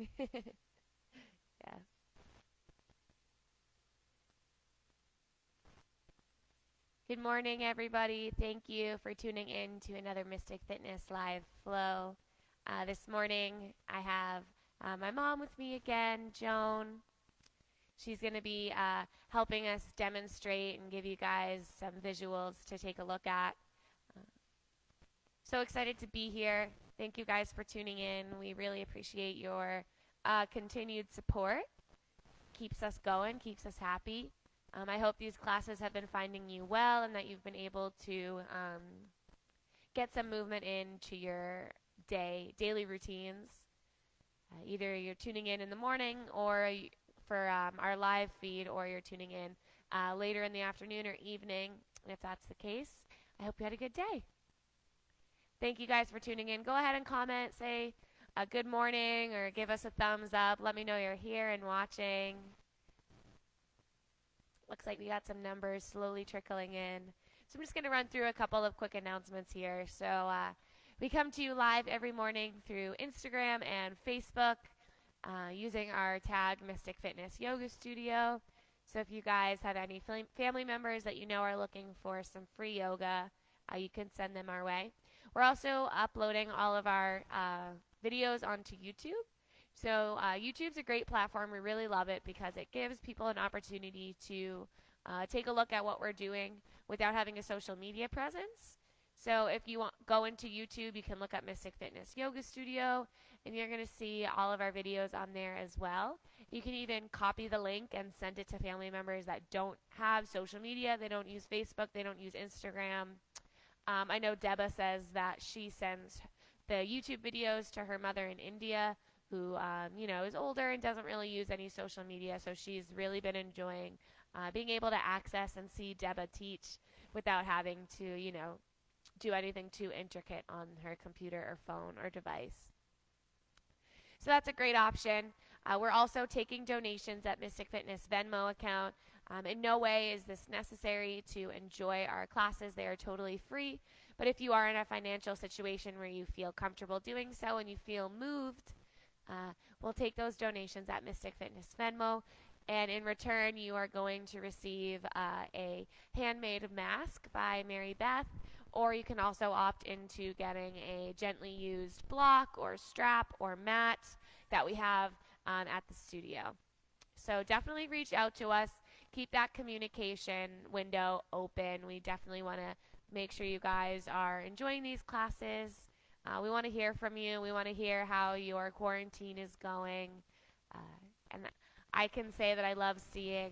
Yeah. Good morning, everybody. Thank you for tuning in to another Mystic Fitness Live Flow. This morning, I have my mom with me again, Joan. She's going to be helping us demonstrate and give you guys some visuals to take a look at. Uh, so excited to be here. Thank you guys for tuning in. We really appreciate your continued support. Keeps us going, keeps us happy. I hope these classes have been finding you well and that you've been able to get some movement into your daily routines. Either you're tuning in the morning or for our live feed, or you're tuning in later in the afternoon or evening. And if that's the case, I hope you had a good day. Thank you guys for tuning in. Go ahead and comment, say a good morning, or give us a thumbs up. Let me know you're here and watching. Looks like we got some numbers slowly trickling in. So I'm just going to run through a couple of quick announcements here. So we come to you live every morning through Instagram and Facebook using our tag Mystic Fitness Yoga Studio. So if you guys have any family members that you know are looking for some free yoga, you can send them our way. We're also uploading all of our videos onto YouTube. So YouTube's a great platform. We really love it because it gives people an opportunity to take a look at what we're doing without having a social media presence. So if you go into YouTube, you can look up Mystic Fitness Yoga Studio, and you're going to see all of our videos on there as well. You can even copy the link and send it to family members that don't have social media. They don't use Facebook. They don't use Instagram. I know Deba says that she sends the YouTube videos to her mother in India, who is older and doesn't really use any social media. So she's really been enjoying being able to access and see Deba teach without having to, do anything too intricate on her computer or phone or device. So that's a great option. We're also taking donations at Mystic Fitness Venmo account. In no way is this necessary to enjoy our classes. They are totally free. But if you are in a financial situation where you feel comfortable doing so and you feel moved, we'll take those donations at Mystic Fitness Venmo. And in return, you are going to receive a handmade mask by Mary Beth. Or you can also opt into getting a gently used block or strap or mat that we have at the studio. So definitely reach out to us. Keep that communication window open. We definitely want to make sure you guys are enjoying these classes. We want to hear from you. We want to hear how your quarantine is going. And I can say that I love seeing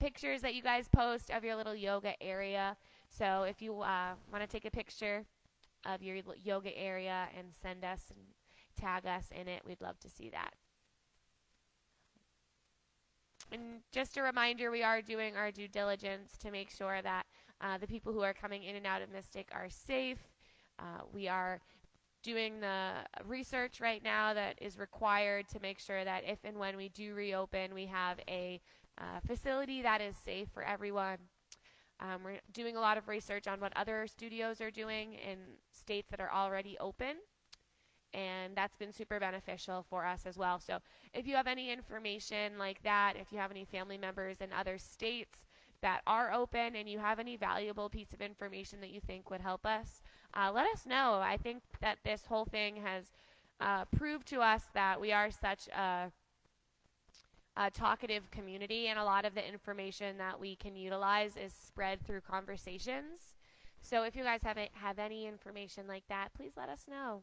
pictures that you guys post of your little yoga area. So if you want to take a picture of your yoga area and send us and tag us in it, we'd love to see that. And just a reminder, we are doing our due diligence to make sure that the people who are coming in and out of Mystic are safe. We are doing the research right now that is required to make sure that if and when we do reopen, we have a facility that is safe for everyone. We're doing a lot of research on what other studios are doing in states that are already open, and that's been super beneficial for us as well. So if you have any information like that, if you have any family members in other states that are open and you have any valuable piece of information that you think would help us, let us know. I think that this whole thing has proved to us that we are such a talkative community, and a lot of the information that we can utilize is spread through conversations. So if you guys have any information like that, please let us know.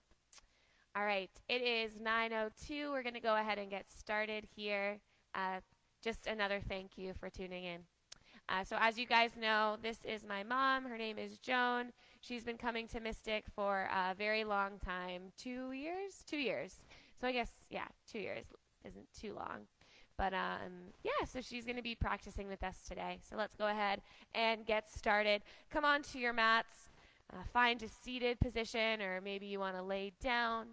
All right, it is 9:02. We're going to go ahead and get started here. Just another thank you for tuning in. So as you guys know, this is my mom. Her name is Joan. She's been coming to Mystic for a very long time. 2 years? 2 years. So I guess, 2 years isn't too long. But so she's going to be practicing with us today. So let's go ahead and get started. Come onto your mats. Find a seated position, or maybe you want to lay down.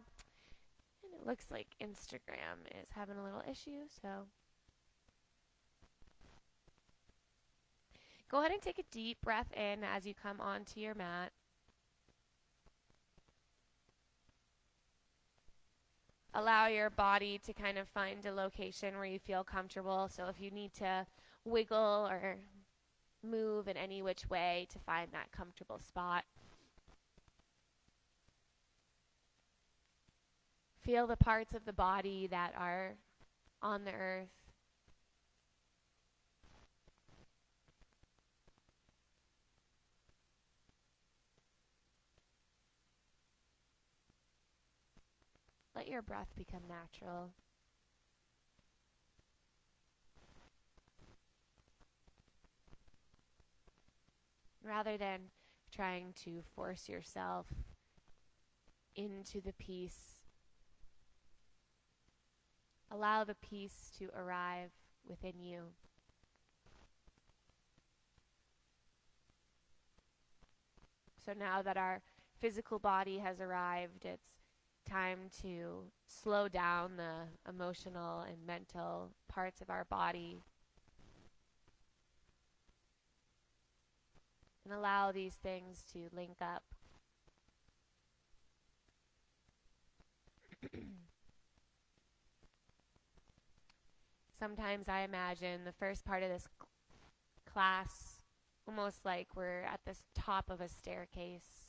And it looks like Instagram is having a little issue, so go ahead and take a deep breath in as you come onto your mat. allow your body to kind of find a location where you feel comfortable. So if you need to wiggle or move in any which way to find that comfortable spot. Feel the parts of the body that are on the earth. Let your breath become natural. Rather than trying to force yourself into the peace, allow the peace to arrive within you. So now that our physical body has arrived, it's time to slow down the emotional and mental parts of our body and allow these things to link up. Sometimes I imagine the first part of this class almost like we're at the top of a staircase.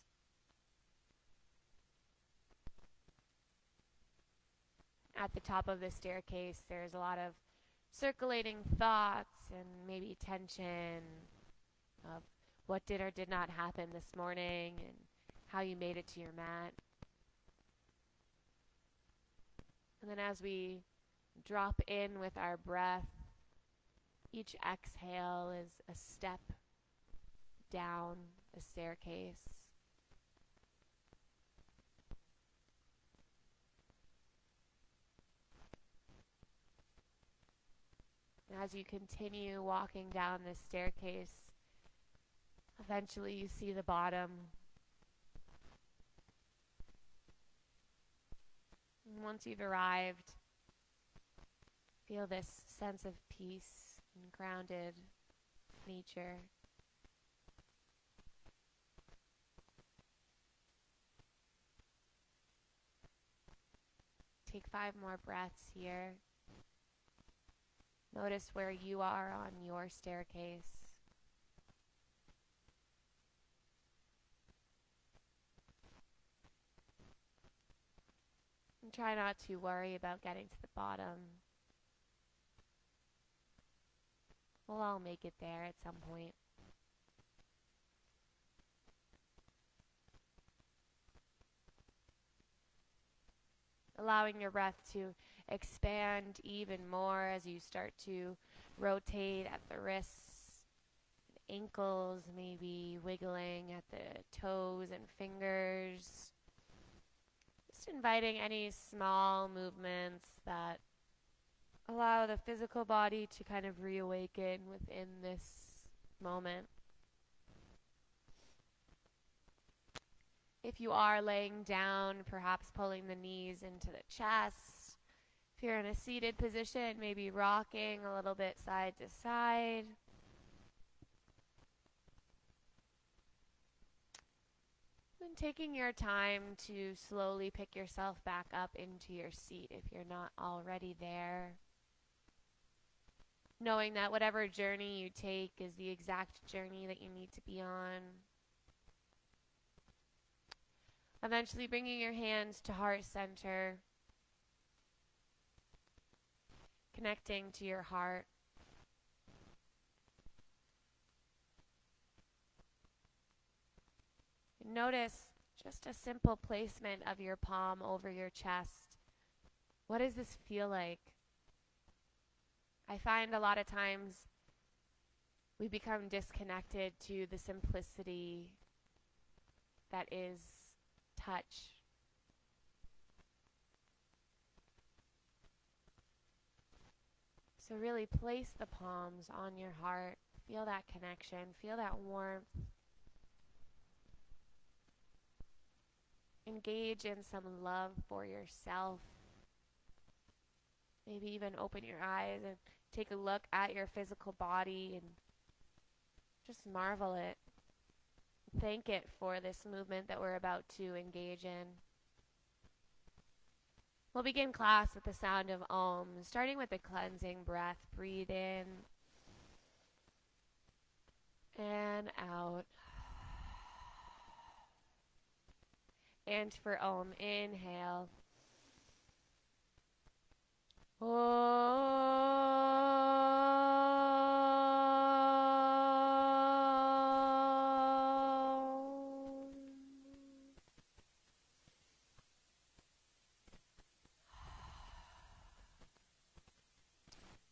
At the top of the staircase, there's a lot of circulating thoughts and maybe tension of what did or did not happen this morning and how you made it to your mat. And then as we drop in with our breath, each exhale is a step down the staircase. And as you continue walking down this staircase, eventually you see the bottom. And once you've arrived, feel this sense of peace and grounded nature. Take 5 more breaths here. Notice where you are on your staircase. And try not to worry about getting to the bottom. We'll all make it there at some point. Allowing your breath to expand even more as you start to rotate at the wrists and ankles, maybe wiggling at the toes and fingers. Just inviting any small movements that allow the physical body to kind of reawaken within this moment. If you are laying down, perhaps pulling the knees into the chest. If you're in a seated position, maybe rocking a little bit side to side. And taking your time to slowly pick yourself back up into your seat if you're not already there. Knowing that whatever journey you take is the exact journey that you need to be on. Eventually bringing your hands to heart center, connecting to your heart. Notice just a simple placement of your palm over your chest. What does this feel like? I find a lot of times we become disconnected to the simplicity that is touch. So really place the palms on your heart. Feel that connection. Feel that warmth. Engage in some love for yourself. Maybe even open your eyes and take a look at your physical body and just marvel it. Thank it for this movement that we're about to engage in. We'll begin class with the sound of Om, starting with a cleansing breath. Breathe in and out. And for Om, inhale.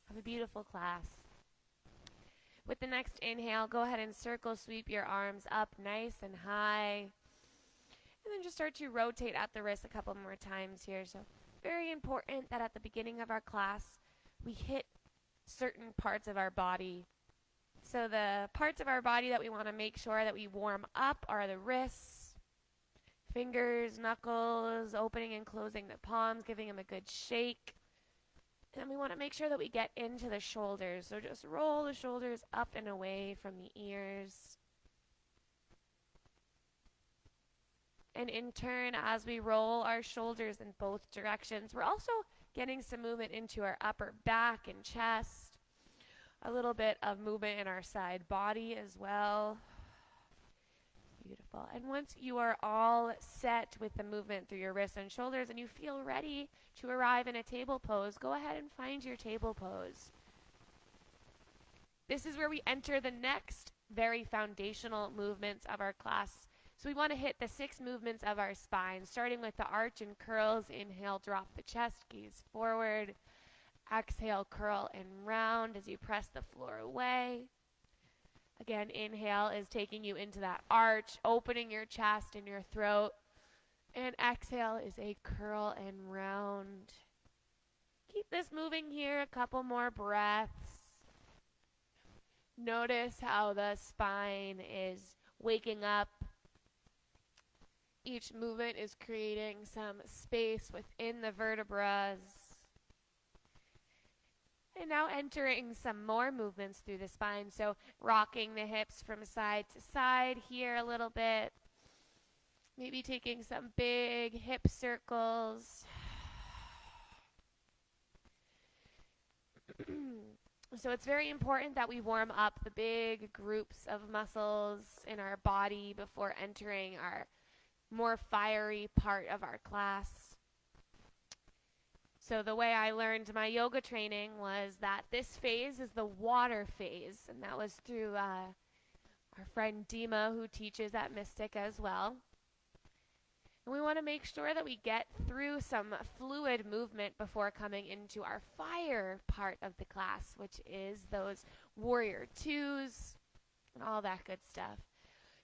Have a beautiful class. With the next inhale, go ahead and circle sweep your arms up nice and high. And then just start to rotate at the wrist a couple more times here. So very important that at the beginning of our class, we hit certain parts of our body. So the parts of our body that we want to make sure that we warm up are the wrists, fingers, knuckles, opening and closing the palms, giving them a good shake. And we want to make sure that we get into the shoulders. So just roll the shoulders up and away from the ears. And in turn, as we roll our shoulders in both directions, we're also getting some movement into our upper back and chest. A little bit of movement in our side body as well. Beautiful. And once you are all set with the movement through your wrists and shoulders and you feel ready to arrive in a table pose, go ahead and find your table pose. This is where we enter the next very foundational movements of our class. So we want to hit the 6 movements of our spine, starting with the arch and curls. Inhale, drop the chest, gaze forward. Exhale, curl and round as you press the floor away. Again, inhale is taking you into that arch, opening your chest and your throat. And exhale is a curl and round. Keep this moving here, a couple more breaths. Notice how the spine is waking up. Each movement is creating some space within the vertebrae. And now entering some more movements through the spine. So rocking the hips from side to side here a little bit. Maybe taking some big hip circles. So it's very important that we warm up the big groups of muscles in our body before entering our more fiery part of our class. So the way I learned my yoga training was that this phase is the water phase, and that was through our friend Dima, who teaches at Mystic as well. And we want to make sure that we get through some fluid movement before coming into our fire part of the class, which is those warrior twos and all that good stuff.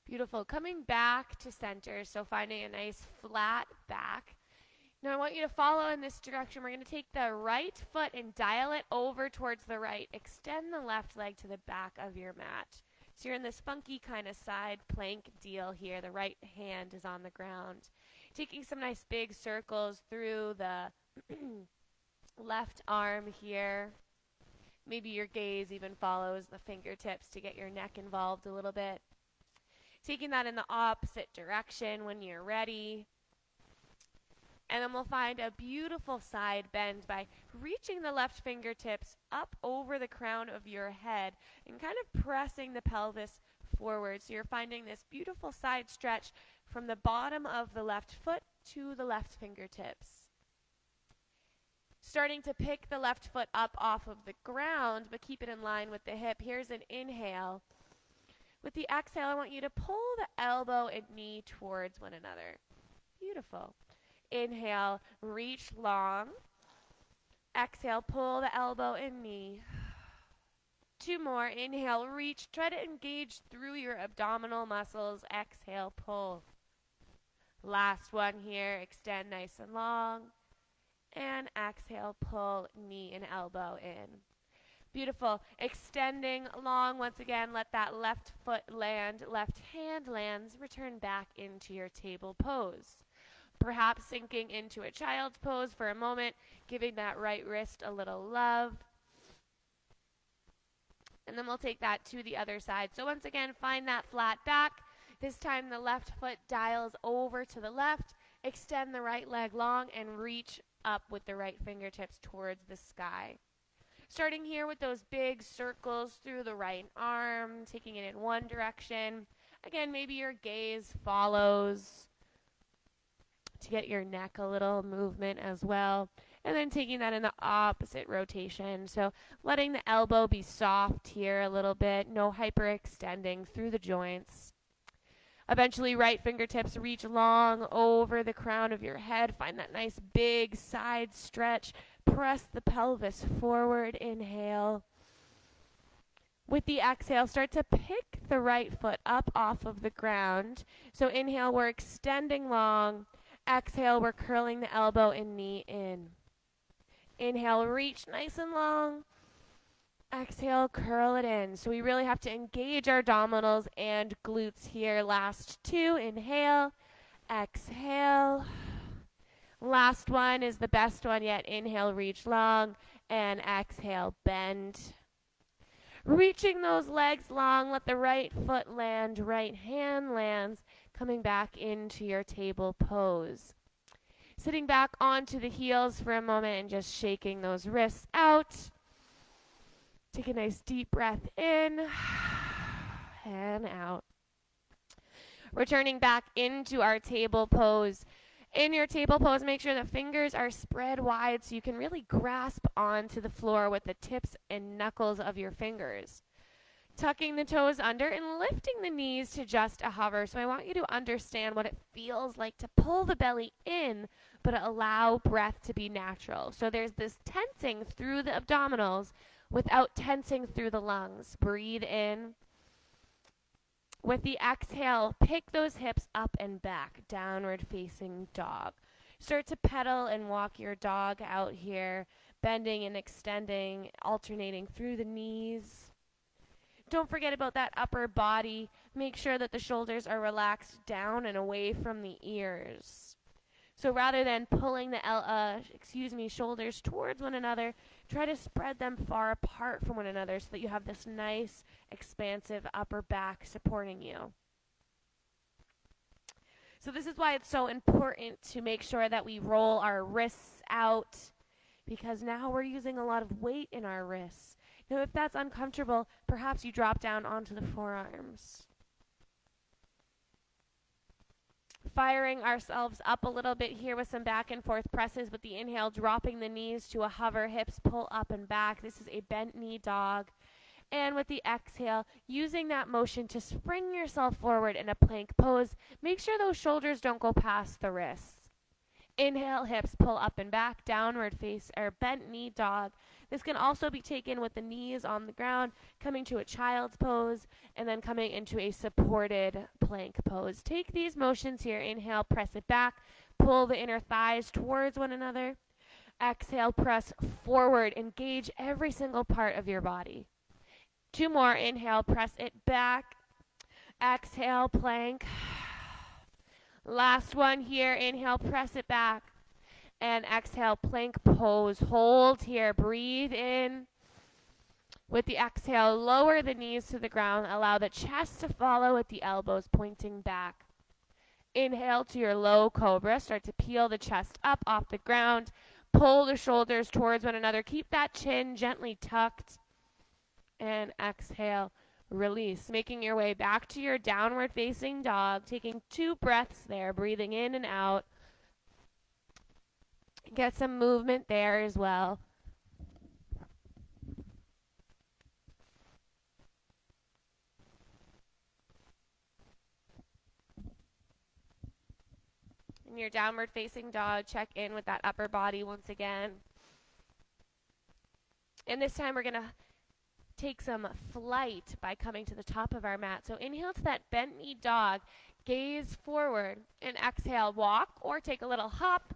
Beautiful. Coming back to center, so finding a nice flat back. Now I want you to follow in this direction. We're going to take the right foot and dial it over towards the right. Extend the left leg to the back of your mat. So you're in this funky kind of side plank deal here. The right hand is on the ground. Taking some nice big circles through the left arm here. Maybe your gaze even follows the fingertips to get your neck involved a little bit. Taking that in the opposite direction when you're ready. And then we'll find a beautiful side bend by reaching the left fingertips up over the crown of your head and kind of pressing the pelvis forward. So you're finding this beautiful side stretch from the bottom of the left foot to the left fingertips. Starting to pick the left foot up off of the ground, but keep it in line with the hip. Here's an inhale. With the exhale, I want you to pull the elbow and knee towards one another. Beautiful. Inhale, reach long. Exhale, pull the elbow and knee. 2 more. Inhale, reach. Try to engage through your abdominal muscles. Exhale, pull. Last one here. Extend nice and long. And exhale, pull knee and elbow in. Beautiful. Extending long. Once again, let that left foot land. Left hand lands. Return back into your table pose. Perhaps sinking into a child's pose for a moment, giving that right wrist a little love. And then we'll take that to the other side. So once again, find that flat back. This time the left foot dials over to the left. Extend the right leg long and reach up with the right fingertips towards the sky. Starting here with those big circles through the right arm, taking it in one direction. Again, maybe your gaze follows to get your neck a little movement as well. And then taking that in the opposite rotation. So letting the elbow be soft here a little bit, no hyperextending through the joints. Eventually, right fingertips reach long over the crown of your head. Find that nice big side stretch. Press the pelvis forward. Inhale. With the exhale, start to pick the right foot up off of the ground. So inhale, we're extending long. Exhale, we're curling the elbow and knee in. Inhale, reach nice and long. Exhale, curl it in. So we really have to engage our abdominals and glutes here. Last two, inhale, exhale. Last one is the best one yet. Inhale, reach long, and exhale, bend. Reaching those legs long, let the right foot land, right hand lands, coming back into your table pose. Sitting back onto the heels for a moment and just shaking those wrists out. Take a nice deep breath in and out. Returning back into our table pose. In your table pose, make sure the fingers are spread wide so you can really grasp onto the floor with the tips and knuckles of your fingers. Tucking the toes under and lifting the knees to just a hover. So I want you to understand what it feels like to pull the belly in, but allow breath to be natural. So there's this tensing through the abdominals without tensing through the lungs. Breathe in. With the exhale, pick those hips up and back, downward facing dog. Start to pedal and walk your dog out here, bending and extending, alternating through the knees. Don't forget about that upper body. Make sure that the shoulders are relaxed down and away from the ears. So rather than pulling the shoulders towards one another, try to spread them far apart from one another so that you have this nice, expansive upper back supporting you. So this is why it's so important to make sure that we roll our wrists out, because now we're using a lot of weight in our wrists. Now, if that's uncomfortable, perhaps you drop down onto the forearms. Firing ourselves up a little bit here with some back and forth presses with the inhale, dropping the knees to a hover, hips pull up and back. This is a bent knee dog. And with the exhale, using that motion to spring yourself forward in a plank pose. Make sure those shoulders don't go past the wrists. Inhale, hips pull up and back, downward face or bent knee dog. This can also be taken with the knees on the ground, coming to a child's pose, and then coming into a supported plank pose. Take these motions here. Inhale, press it back, pull the inner thighs towards one another. Exhale, press forward, engage every single part of your body. Two more. Inhale, press it back. Exhale, plank. Last one here. Inhale, press it back. And exhale, plank pose. Hold here. Breathe in. With the exhale, lower the knees to the ground. Allow the chest to follow with the elbows pointing back. Inhale to your low cobra. Start to peel the chest up off the ground. Pull the shoulders towards one another. Keep that chin gently tucked. And exhale, release. Making your way back to your downward facing dog. Taking 2 breaths there. Breathing in and out. Get some movement there as well. In your downward facing dog, check in with that upper body once again. And this time we're going to take some flight by coming to the top of our mat. So inhale to that bent knee dog, gaze forward, and exhale, walk or take a little hop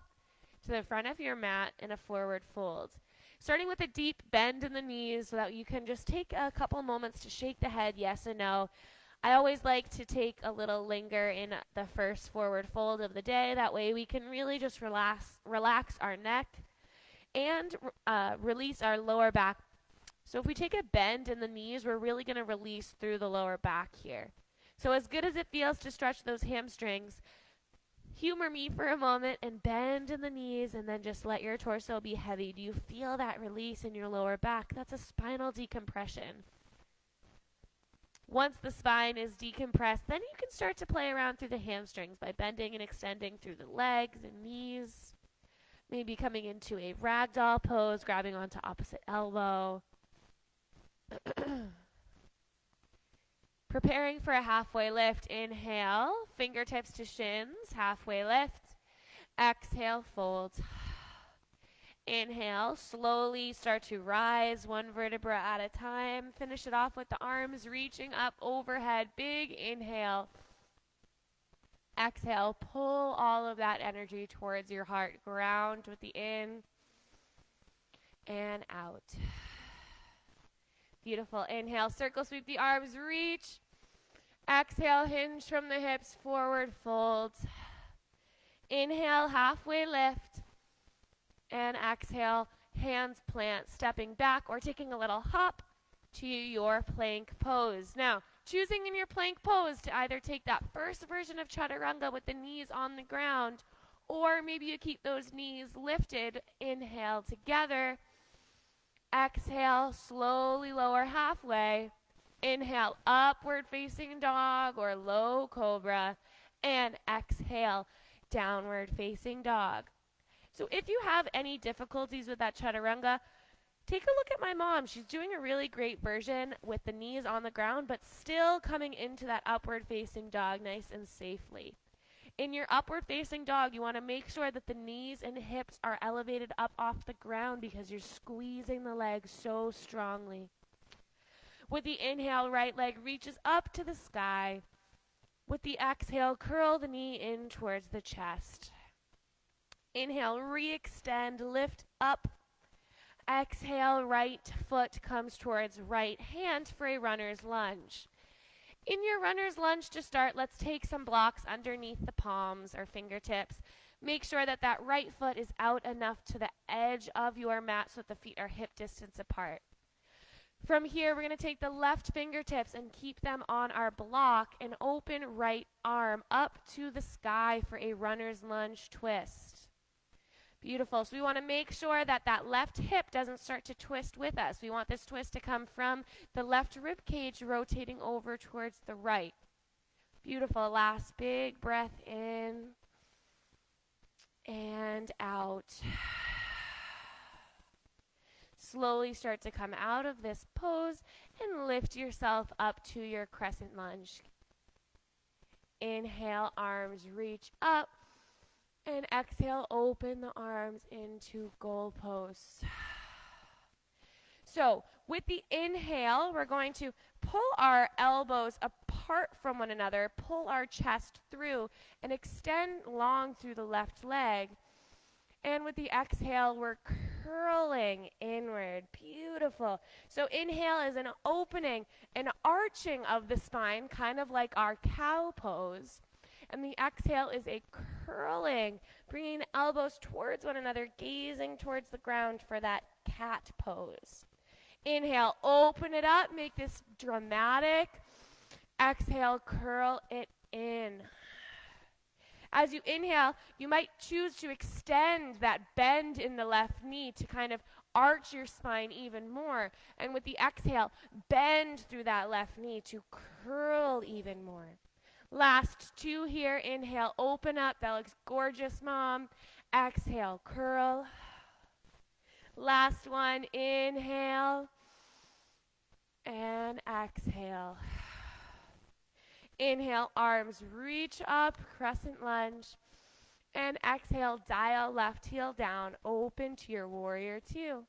to the front of your mat in a forward fold. Starting with a deep bend in the knees so that you can just take a couple moments to shake the head, yes and no. I always like to take a little linger in the first forward fold of the day. That way we can really just relax our neck and release our lower back. So if we take a bend in the knees, we're really going to release through the lower back here. So as good as it feels to stretch those hamstrings, humor me for a moment and bend in the knees and then just let your torso be heavy. Do you feel that release in your lower back? That's a spinal decompression. Once the spine is decompressed, then you can start to play around through the hamstrings by bending and extending through the legs and knees. Maybe coming into a ragdoll pose, grabbing onto opposite elbow. Preparing for a halfway lift. Inhale, fingertips to shins, halfway lift. Exhale, fold. Inhale, slowly start to rise one vertebra at a time. Finish it off with the arms reaching up overhead. Big inhale. Exhale, pull all of that energy towards your heart. Ground with the in and out. Beautiful. Inhale, circle sweep the arms, reach. Exhale, hinge from the hips, forward fold. Inhale, halfway lift. And exhale, hands plant, stepping back or taking a little hop to your plank pose. Now, choosing in your plank pose to either take that first version of chaturanga with the knees on the ground, or maybe you keep those knees lifted. Inhale together. Exhale, slowly lower halfway. Inhale, upward facing dog or low cobra. And exhale, downward facing dog. So if you have any difficulties with that chaturanga, take a look at my mom. She's doing a really great version with the knees on the ground, but still coming into that upward facing dog nice and safely. In your upward facing dog, you want to make sure that the knees and hips are elevated up off the ground because you're squeezing the legs so strongly. With the inhale, right leg reaches up to the sky. With the exhale, curl the knee in towards the chest. Inhale, re-extend, lift up. Exhale, right foot comes towards right hand for a runner's lunge. In your runner's lunge to start, let's take some blocks underneath the palms or fingertips. Make sure that that right foot is out enough to the edge of your mat so that the feet are hip distance apart. From here, we're going to take the left fingertips and keep them on our block and open right arm up to the sky for a runner's lunge twist. Beautiful. So we want to make sure that that left hip doesn't start to twist with us. We want this twist to come from the left rib cage rotating over towards the right. Beautiful. Last big breath in and out. Slowly start to come out of this pose and lift yourself up to your crescent lunge. Inhale, arms reach up. And exhale, open the arms into goal pose. So with the inhale, we're going to pull our elbows apart from one another, pull our chest through, and extend long through the left leg. And with the exhale, we're curling inward. Beautiful. So inhale is an opening, an arching of the spine, kind of like our cow pose. And the exhale is a curling, bringing the elbows towards one another, gazing towards the ground for that cat pose. Inhale, open it up, make this dramatic. Exhale, curl it in. As you inhale, you might choose to extend that bend in the left knee to kind of arch your spine even more. And with the exhale, bend through that left knee to curl even more. Last two here. Inhale, open up. That looks gorgeous, Mom. Exhale, curl. Last one. Inhale. And exhale. Inhale, arms reach up, crescent lunge. And exhale, dial left heel down, open to your warrior two.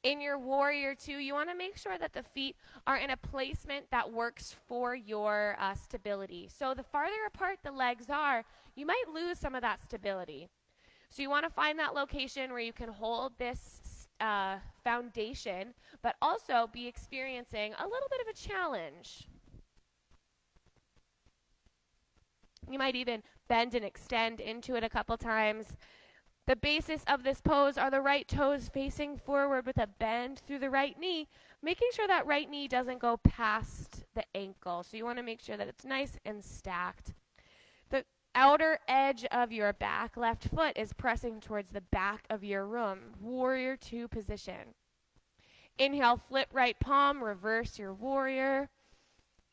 In your warrior two, you want to make sure that the feet are in a placement that works for your stability. So the farther apart the legs are, you might lose some of that stability. So you want to find that location where you can hold this foundation, but also be experiencing a little bit of a challenge. You might even bend and extend into it a couple times. The basis of this pose are the right toes facing forward with a bend through the right knee, making sure that right knee doesn't go past the ankle. So you want to make sure that it's nice and stacked. The outer edge of your back left foot is pressing towards the back of your room. Warrior 2 position. Inhale, flip right palm, reverse your warrior.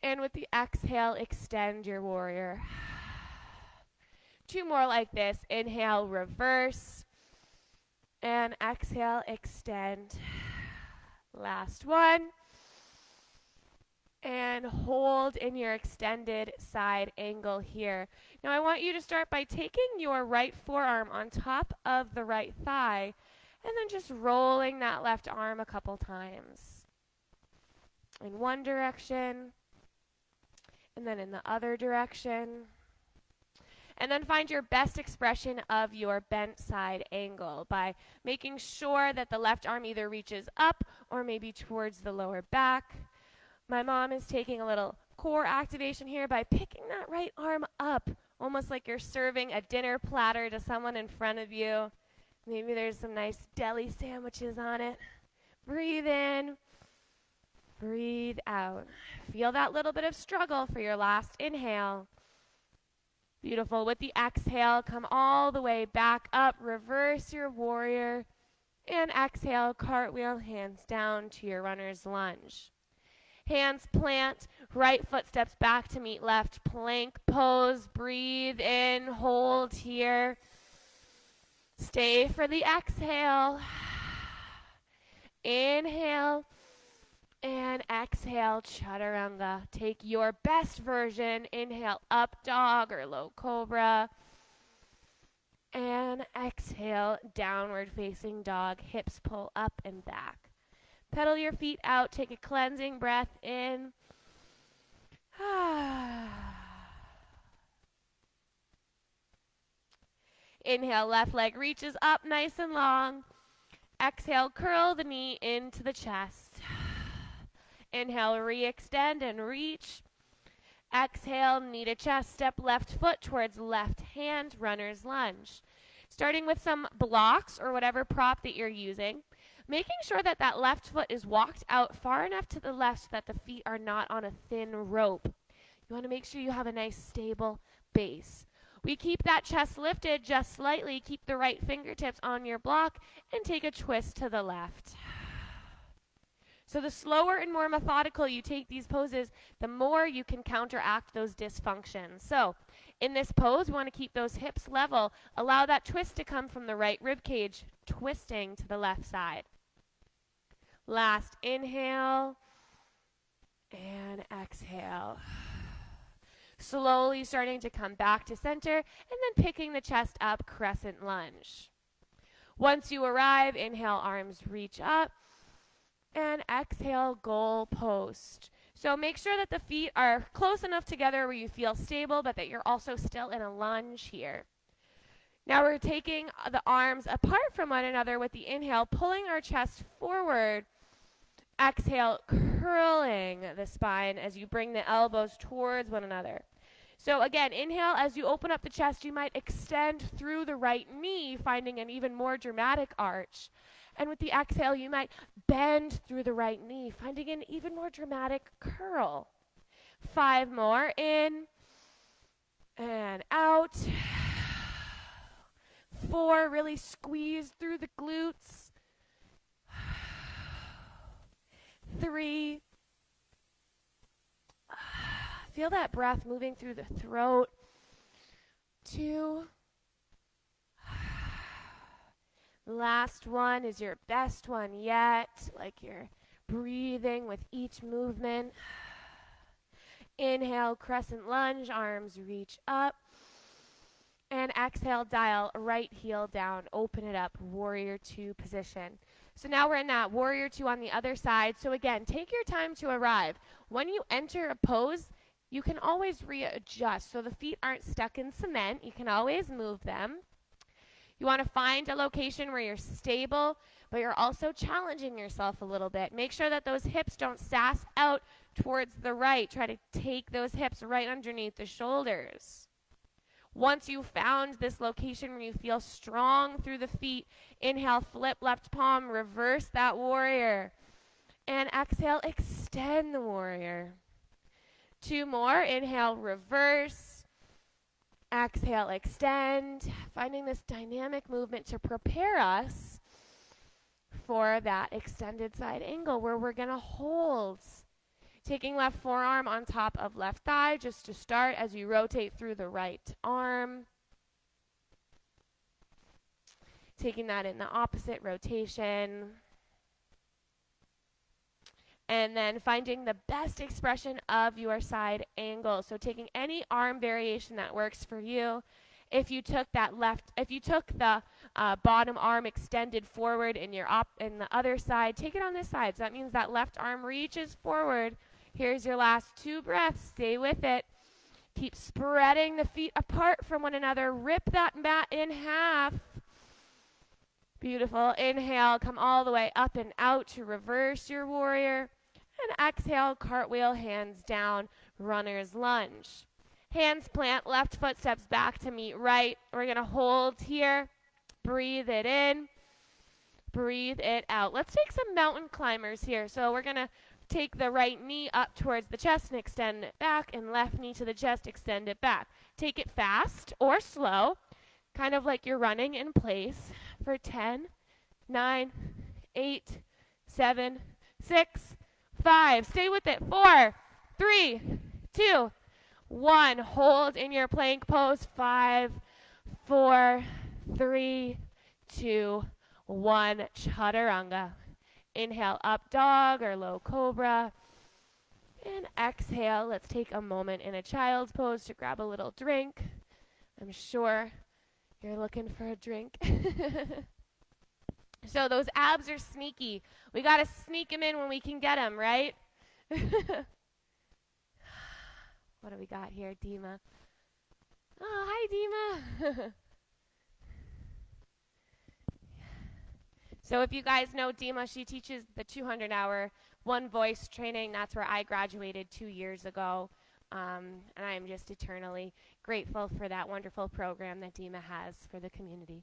And with the exhale, extend your warrior. 2 more like this. Inhale, reverse. And exhale, extend. Last one. And hold in your extended side angle here. Now I want you to start by taking your right forearm on top of the right thigh and then just rolling that left arm a couple times. In one direction and then in the other direction. And then find your best expression of your bent side angle by making sure that the left arm either reaches up or maybe towards the lower back. My mom is taking a little core activation here by picking that right arm up, almost like you're serving a dinner platter to someone in front of you. Maybe there's some nice deli sandwiches on it. Breathe in, breathe out. Feel that little bit of struggle for your last inhale. Beautiful. With the exhale, come all the way back up, reverse your warrior, and exhale, cartwheel, hands down to your runner's lunge. Hands plant, right foot steps back to meet left, plank pose, breathe in, hold here. Stay for the exhale. Inhale and exhale, chaturanga. Take your best version. Inhale, up dog or low cobra. And exhale, downward facing dog. Hips pull up and back. Pedal your feet out. Take a cleansing breath in. Inhale, left leg reaches up nice and long. Exhale, curl the knee into the chest. Inhale, re-extend and reach. Exhale, knee to chest, step left foot towards left hand, runner's lunge. Starting with some blocks or whatever prop that you're using. Making sure that that left foot is walked out far enough to the left so that the feet are not on a thin rope. You want to make sure you have a nice stable base. We keep that chest lifted just slightly. Keep the right fingertips on your block and take a twist to the left. So the slower and more methodical you take these poses, the more you can counteract those dysfunctions. So in this pose, we want to keep those hips level. Allow that twist to come from the right rib cage, twisting to the left side. Last inhale and exhale. Slowly starting to come back to center and then picking the chest up, crescent lunge. Once you arrive, inhale, arms reach up, and exhale, goal post. So make sure that the feet are close enough together where you feel stable, but that you're also still in a lunge here. Now we're taking the arms apart from one another with the inhale, pulling our chest forward. Exhale, curling the spine as you bring the elbows towards one another. So again, inhale, as you open up the chest, you might extend through the right knee, finding an even more dramatic arch. And with the exhale, you might bend through the right knee, finding an even more dramatic curl. 5 more, in and out. 4, really squeeze through the glutes. 3, feel that breath moving through the throat. 2, last one is your best one yet, like you're breathing with each movement. Inhale, crescent lunge, arms reach up. And exhale, dial right heel down, open it up, warrior 2 position. So now we're in that warrior 2 on the other side. So again, take your time to arrive. When you enter a pose, you can always readjust. So the feet aren't stuck in cement. You can always move them. You want to find a location where you're stable, but you're also challenging yourself a little bit. Make sure that those hips don't sass out towards the right. Try to take those hips right underneath the shoulders. Once you've found this location where you feel strong through the feet, inhale, flip left palm, reverse that warrior. And exhale, extend the warrior. 2 more, inhale, reverse. Exhale, extend, finding this dynamic movement to prepare us for that extended side angle where we're going to hold. Taking left forearm on top of left thigh just to start as you rotate through the right arm. Taking that in the opposite rotation. And then finding the best expression of your side angle. So taking any arm variation that works for you. If you took the bottom arm extended forward in in the other side, take it on this side. So that means that left arm reaches forward. Here's your last 2 breaths. Stay with it. Keep spreading the feet apart from one another. Rip that mat in half. Beautiful. Inhale, come all the way up and out to reverse your warrior. And exhale, cartwheel, hands down, runner's lunge. Hands plant, left foot steps back to meet right. We're going to hold here. Breathe it in. Breathe it out. Let's take some mountain climbers here. So we're going to take the right knee up towards the chest and extend it back, and left knee to the chest, extend it back. Take it fast or slow, kind of like you're running in place for 10, 9, 8, 7, 6, 5. Stay with it. 4, 3, 2, 1. Hold in your plank pose. 5, 4, 3, 2, 1. Chaturanga. Inhale, up dog or low cobra. And exhale, let's take a moment in a child's pose to grab a little drink. I'm sure you're looking for a drink. So those abs are sneaky. We got to sneak them in when we can get them, right? What do we got here, Dima? Oh, hi, Dima. So if you guys know Dima, she teaches the 200-hour one voice training. That's where I graduated 2 years ago. And I am just eternally grateful for that wonderful program that Dima has for the community.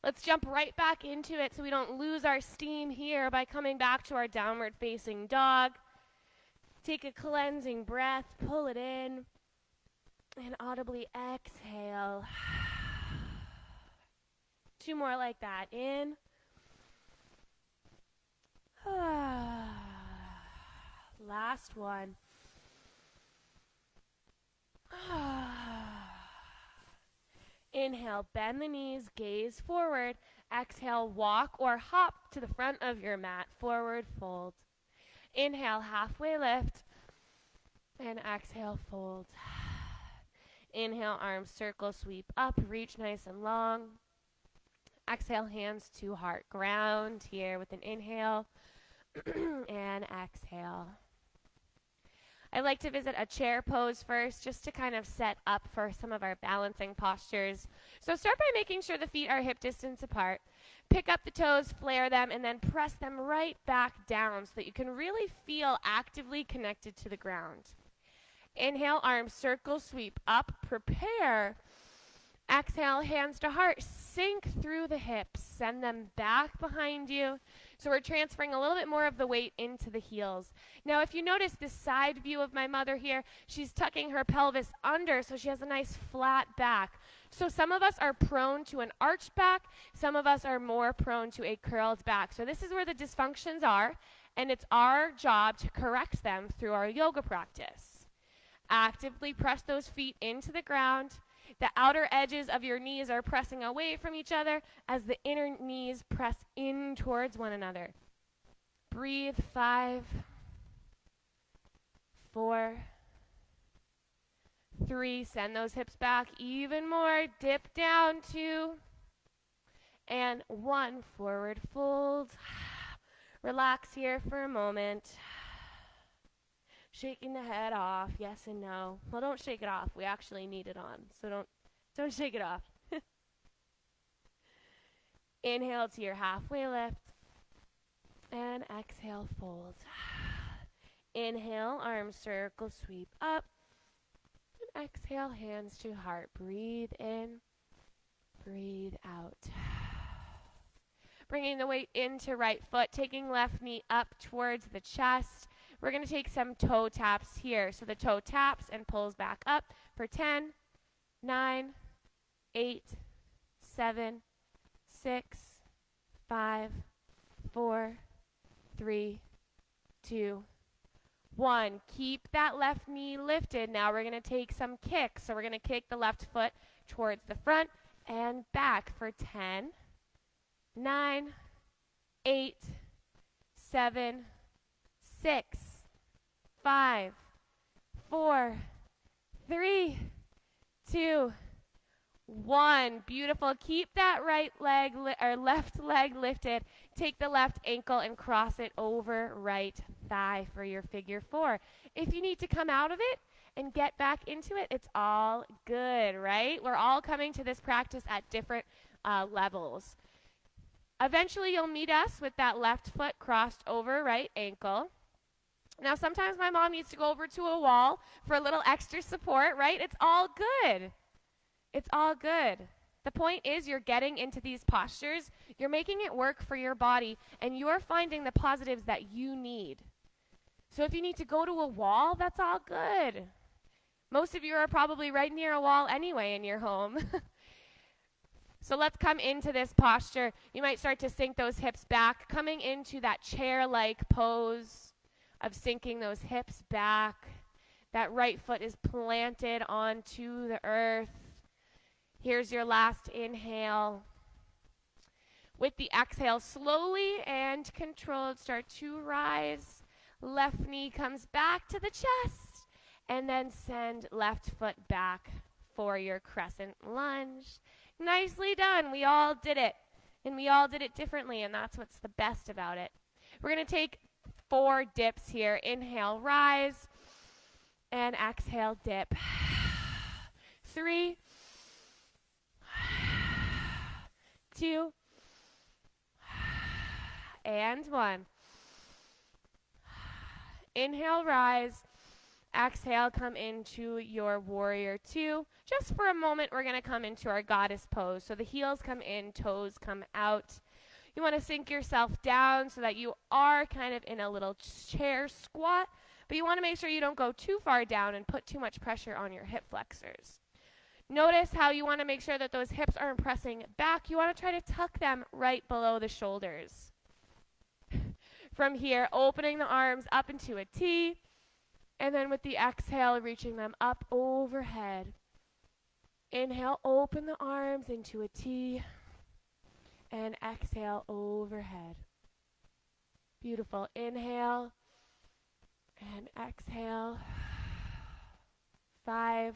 Let's jump right back into it so we don't lose our steam here by coming back to our downward facing dog. Take a cleansing breath, pull it in, and audibly exhale. 2 more like that. In. Last one. Inhale, bend the knees, gaze forward. Exhale, walk or hop to the front of your mat. Forward fold. Inhale, halfway lift. And exhale, fold. Inhale, arms circle, sweep up, reach nice and long. Exhale, hands to heart. Ground here with an inhale and exhale. I like to visit a chair pose first just to kind of set up for some of our balancing postures. So start by making sure the feet are hip distance apart. Pick up the toes, flare them, and then press them right back down so that you can really feel actively connected to the ground. Inhale, arms circle, sweep up, prepare. Exhale, hands to heart, sink through the hips, send them back behind you. So we're transferring a little bit more of the weight into the heels. Now, if you notice this side view of my mother here, she's tucking her pelvis under so she has a nice flat back. So some of us are prone to an arched back, some of us are more prone to a curled back. So this is where the dysfunctions are, and it's our job to correct them through our yoga practice. Actively press those feet into the ground. The outer edges of your knees are pressing away from each other as the inner knees press in towards one another. Breathe. 5, 4, 3. Send those hips back even more. Dip down. 2 and 1. Forward fold. Relax here for a moment. Shaking the head off, yes and no. Well, don't shake it off. We actually need it on, so don't shake it off. Inhale to your halfway lift, and exhale, fold. Inhale, arms circle, sweep up, and exhale, hands to heart. Breathe in, breathe out. Bringing the weight into right foot, taking left knee up towards the chest. we're going to take some toe taps here. So the toe taps and pulls back up for 10, 9, 8, 7, 6, 5, 4, 3, 2, 1. Keep that left knee lifted. Now we're going to take some kicks. So we're going to kick the left foot towards the front and back for 10, 9, 8, 7, 6, 5, 4, 3, 2, 1. Beautiful. Keep that right leg or left leg lifted. Take the left ankle and cross it over right thigh for your figure 4. If you need to come out of it and get back into it, it's all good, right? We're all coming to this practice at different levels. Eventually, you'll meet us with that left foot crossed over right ankle. Now, sometimes my mom needs to go over to a wall for a little extra support, right? It's all good. It's all good. The point is you're getting into these postures, you're making it work for your body, and you're finding the positives that you need. So if you need to go to a wall, that's all good. Most of you are probably right near a wall anyway in your home. So let's come into this posture. You might start to sink those hips back, coming into that chair-like pose of sinking those hips back. That right foot is planted onto the earth. Here's your last inhale. With the exhale, slowly and controlled, start to rise. Left knee comes back to the chest, and then send left foot back for your crescent lunge. Nicely done. We all did it, and we all did it differently, and that's what's the best about it. We're going to take 4 dips here. Inhale, rise, and exhale, dip. 3, 2, and 1. Inhale, rise. Exhale, come into your warrior 2. Just for a moment, we're going to come into our goddess pose. So the heels come in, toes come out. You want to sink yourself down so that you are kind of in a little chair squat, but you want to make sure you don't go too far down and put too much pressure on your hip flexors. Notice how you want to make sure that those hips aren't pressing back. You want to try to tuck them right below the shoulders. From here, opening the arms up into a T, and then with the exhale, reaching them up overhead. Inhale, open the arms into a T, and exhale overhead. Beautiful. Inhale, and exhale. 5.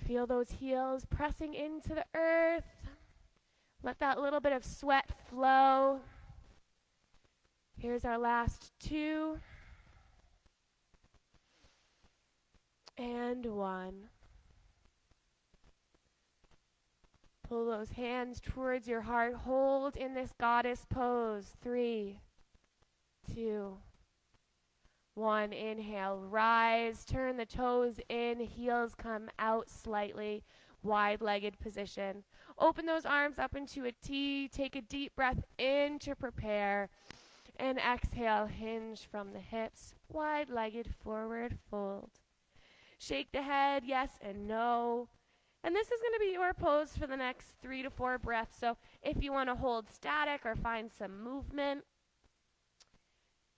Feel those heels pressing into the earth. Let that little bit of sweat flow. Here's our last 2. And 1. Pull those hands towards your heart. Hold in this goddess pose. 3, 2, 1. Inhale, rise. Turn the toes in. Heels come out slightly. Wide-legged position. Open those arms up into a T. Take a deep breath in to prepare. And exhale, hinge from the hips. Wide-legged forward fold. Shake the head, yes and no. And this is going to be your pose for the next 3 to 4 breaths. So if you want to hold static or find some movement,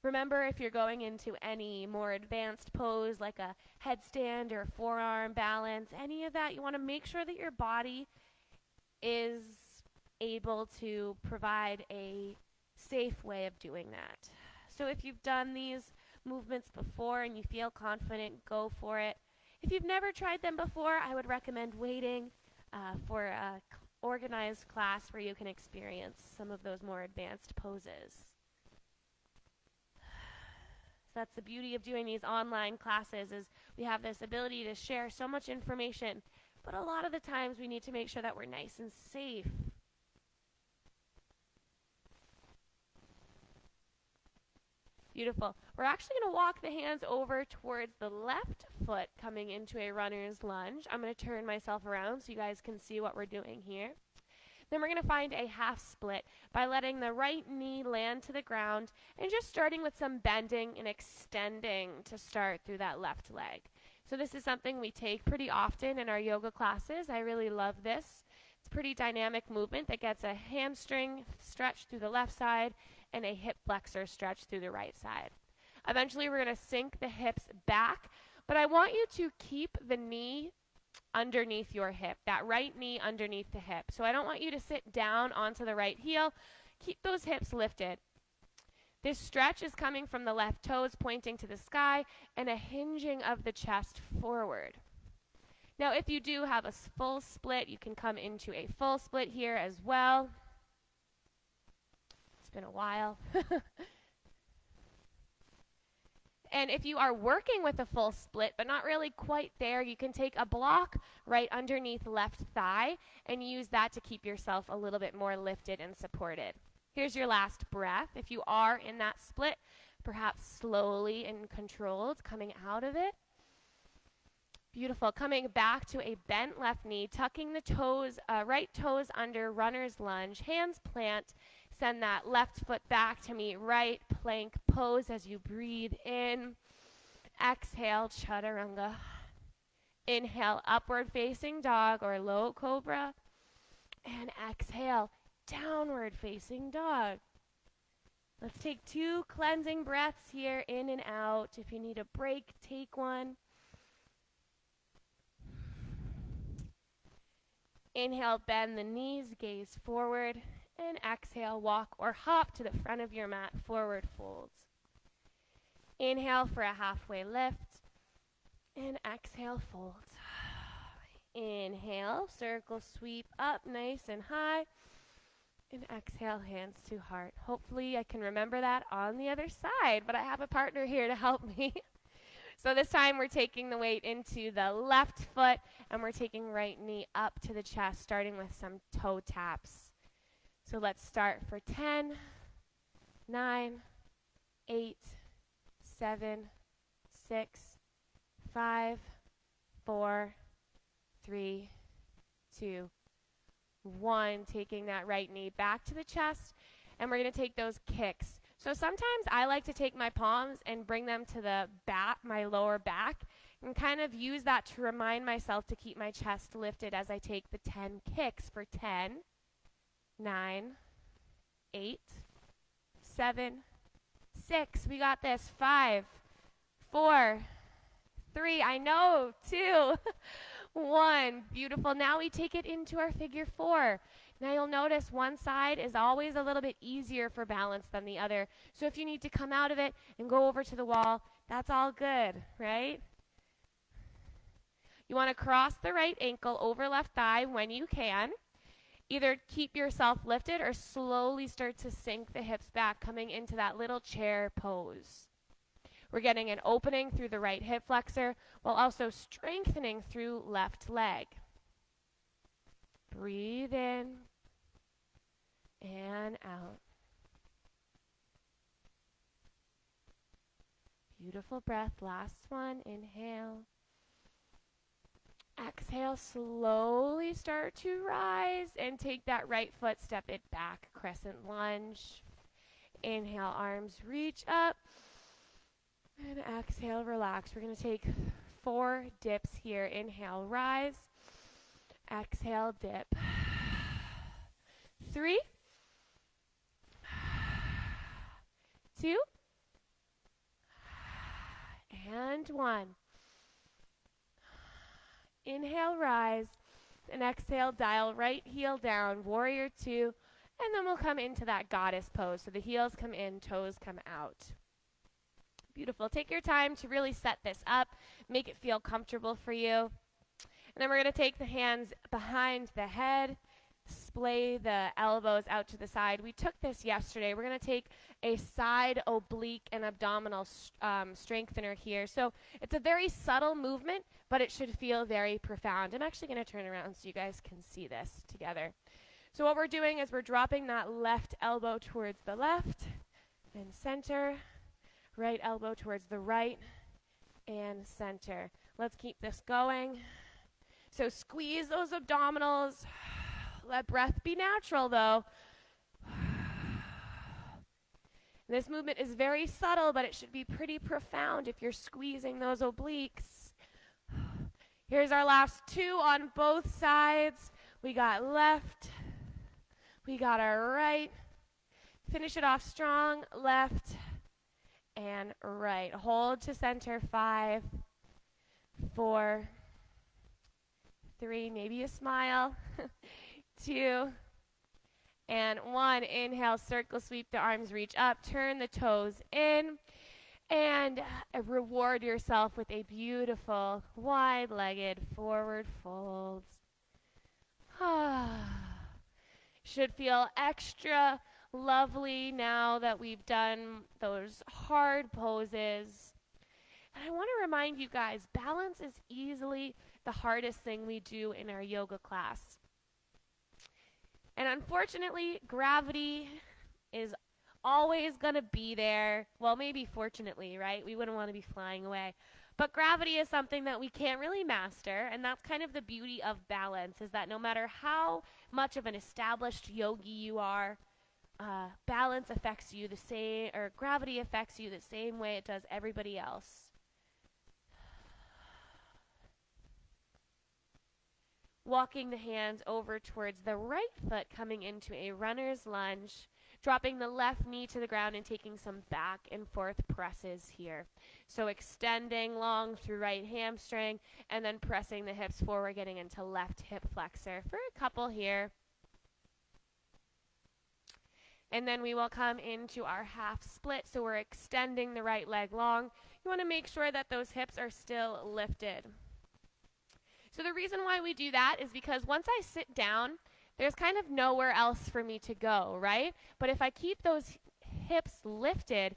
remember if you're going into any more advanced pose like a headstand or forearm balance, any of that, you want to make sure that your body is able to provide a safe way of doing that. So if you've done these movements before and you feel confident, go for it. If you've never tried them before, I would recommend waiting for a organized class where you can experience some of those more advanced poses. So that's the beauty of doing these online classes, is we have this ability to share so much information, but a lot of the times we need to make sure that we're nice and safe. Beautiful. We're actually going to walk the hands over towards the left foot, coming into a runner's lunge. I'm going to turn myself around so you guys can see what we're doing here. Then we're going to find a half split by letting the right knee land to the ground and just starting with some bending and extending to start through that left leg. So this is something we take pretty often in our yoga classes. I really love this. It's a pretty dynamic movement that gets a hamstring stretch through the left side and a hip flexor stretch through the right side. Eventually we're going to sink the hips back, but I want you to keep the knee underneath your hip, that right knee underneath the hip. So I don't want you to sit down onto the right heel. Keep those hips lifted. This stretch is coming from the left toes pointing to the sky and a hinging of the chest forward. Now, if you do have a full split, you can come into a full split here as well. It's been a while. And if you are working with a full split but not really quite there, you can take a block right underneath left thigh and use that to keep yourself a little bit more lifted and supported. Here's your last breath. If you are in that split, perhaps slowly and controlled, coming out of it. Beautiful. Coming back to a bent left knee, tucking the toes, right toes under runner's lunge, hands plant. Send that left foot back to meet right, plank pose as you breathe in. Exhale, chaturanga. Inhale, upward facing dog or low cobra. And exhale, downward facing dog. Let's take 2 cleansing breaths here, in and out. If you need a break, take one. Inhale, bend the knees, gaze forward. And exhale, walk or hop to the front of your mat, forward folds. Inhale for a halfway lift. And exhale, folds. Inhale, circle sweep up nice and high. And exhale, hands to heart. Hopefully I can remember that on the other side, but I have a partner here to help me. So this time we're taking the weight into the left foot, and we're taking right knee up to the chest, starting with some toe taps. So let's start for 10, 9, 8, 7, 6, 5, 4, 3, 2, 1. Taking that right knee back to the chest, and we're going to take those kicks. So sometimes I like to take my palms and bring them to the back, my lower back, and kind of use that to remind myself to keep my chest lifted as I take the 10 kicks for 10, 9, 8, 7, 6. We got this. 5, 4, 3. I know. 2, 1. Beautiful. Now we take it into our figure 4. Now you'll notice one side is always a little bit easier for balance than the other. So if you need to come out of it and go over to the wall, that's all good, right? You want to cross the right ankle over left thigh when you can. Either keep yourself lifted or slowly start to sink the hips back, coming into that little chair pose. We're getting an opening through the right hip flexor while also strengthening through left leg. Breathe in and out. Beautiful breath. Last one. Inhale. Exhale, slowly start to rise and take that right foot, step it back, crescent lunge. Inhale, arms reach up. And exhale, relax. We're going to take 4 dips here. Inhale, rise. Exhale, dip. 3, 2, and 1. Inhale, rise, and exhale, dial right heel down, warrior 2, and then we'll come into that goddess pose. So the heels come in, toes come out. Beautiful. Take your time to really set this up, make it feel comfortable for you. And then we're going to take the hands behind the head, splay the elbows out to the side. We took this yesterday. We're going to take a side oblique and abdominal strengthener here. So it's a very subtle movement, but it should feel very profound. I'm actually going to turn around so you guys can see this together. So what we're doing is we're dropping that left elbow towards the left and center, right elbow towards the right and center. Let's keep this going. So squeeze those abdominals. Let breath be natural, though. This movement is very subtle, but it should be pretty profound if you're squeezing those obliques. Here's our last 2 on both sides. We got left. We got our right. Finish it off strong. Left and right. Hold to center. 5, 4, 3. Maybe a smile. 2 and 1. Inhale, circle sweep the arms, reach up, turn the toes in, and reward yourself with a beautiful wide-legged forward fold. Should feel extra lovely now that we've done those hard poses. And I want to remind you guys, balance is easily the hardest thing we do in our yoga class. And unfortunately, gravity is always going to be there. Well, maybe fortunately, right? We wouldn't want to be flying away. But gravity is something that we can't really master, and that's kind of the beauty of balance, is that no matter how much of an established yogi you are, balance affects you the same, or gravity affects you the same way it does everybody else. Walking the hands over towards the right foot, coming into a runner's lunge, dropping the left knee to the ground and taking some back and forth presses here. So extending long through right hamstring and then pressing the hips forward, getting into left hip flexor for a couple here. And then we will come into our half split, so we're extending the right leg long. You want to make sure that those hips are still lifted. So the reason why we do that is because once I sit down, there's kind of nowhere else for me to go, right? But if I keep those hips lifted,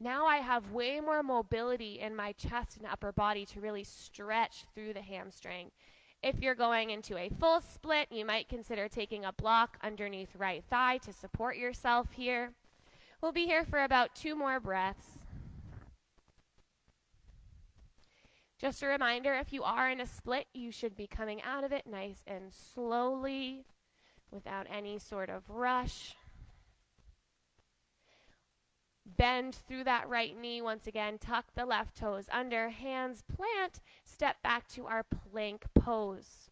now I have way more mobility in my chest and upper body to really stretch through the hamstring. If you're going into a full split, you might consider taking a block underneath right thigh to support yourself here. We'll be here for about 2 more breaths. Just a reminder, if you are in a split, you should be coming out of it nice and slowly without any sort of rush. Bend through that right knee once again. Tuck the left toes under. Hands plant. Step back to our plank pose.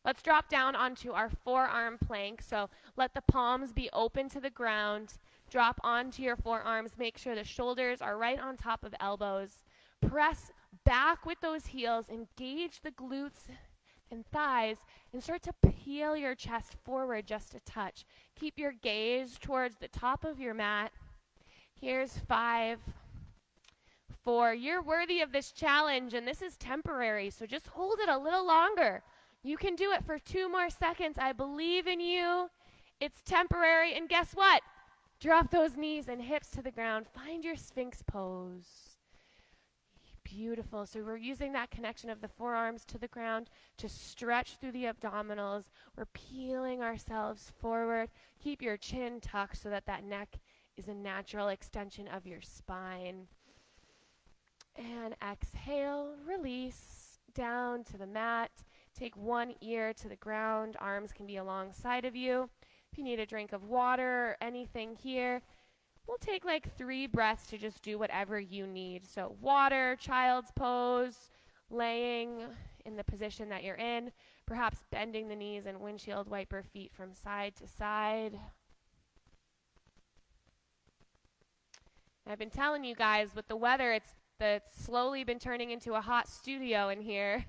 Let's drop down onto our forearm plank. So let the palms be open to the ground. Drop onto your forearms. Make sure the shoulders are right on top of elbows. Press back with those heels. Engage the glutes and thighs and start to peel your chest forward just a touch. Keep your gaze towards the top of your mat. Here's 5, 4. You're worthy of this challenge, and this is temporary, so just hold it a little longer. You can do it for 2 more seconds. I believe in you. It's temporary, and guess what? Drop those knees and hips to the ground. Find your Sphinx pose. Beautiful. So we're using that connection of the forearms to the ground to stretch through the abdominals. We're peeling ourselves forward. Keep your chin tucked so that that neck is a natural extension of your spine. And exhale, release down to the mat. Take one ear to the ground. Arms can be alongside of you. If you need a drink of water or anything here, we'll take like 3 breaths to just do whatever you need. So water, child's pose, laying in the position that you're in, perhaps bending the knees and windshield wiper feet from side to side. I've been telling you guys, with the weather, it's slowly been turning into a hot studio in here.